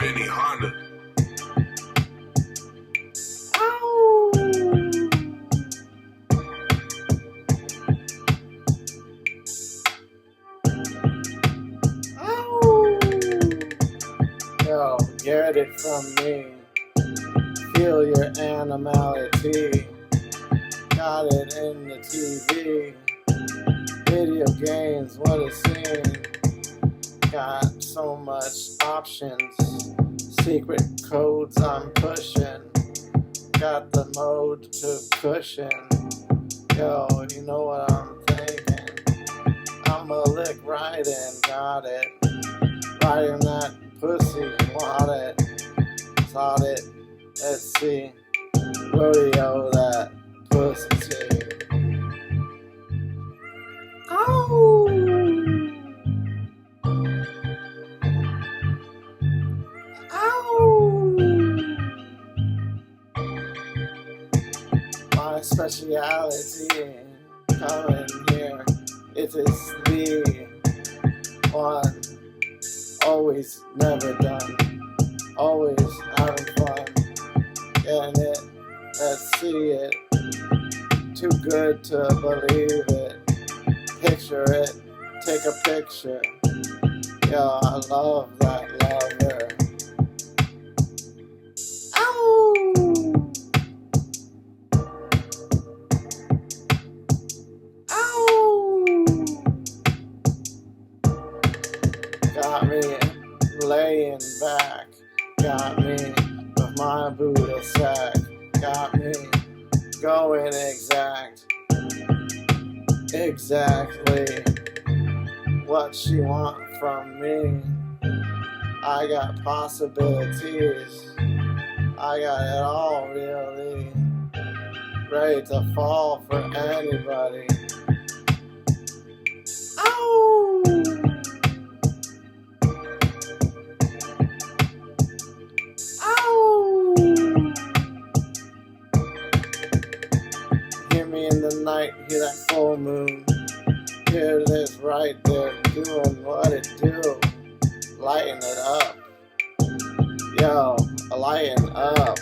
Benny Honda. Yo, get it from me. Feel your animality. Got it in the TV. Video games, what a scene. Got so much options. Secret codes I'm pushing. Got the mode to cushion. Yo, you know what I'm thinking. I'ma lick right in, got it. Right in that pussy, want it. Thought it, let's see. Rodeo that pussy. Oh! My speciality coming here, it is the one, always never done, always having fun, getting it, let's see it, too good to believe it, picture it, take a picture, yo, I love that lover. Got me laying back, got me with my Buddha sack, got me going exactly what she want from me. I got possibilities, I got it all really, ready to fall for anybody. Hear me in the night, hear that full moon. Hear this right there, doing what it do. Lighten it up. Yo, lighten up.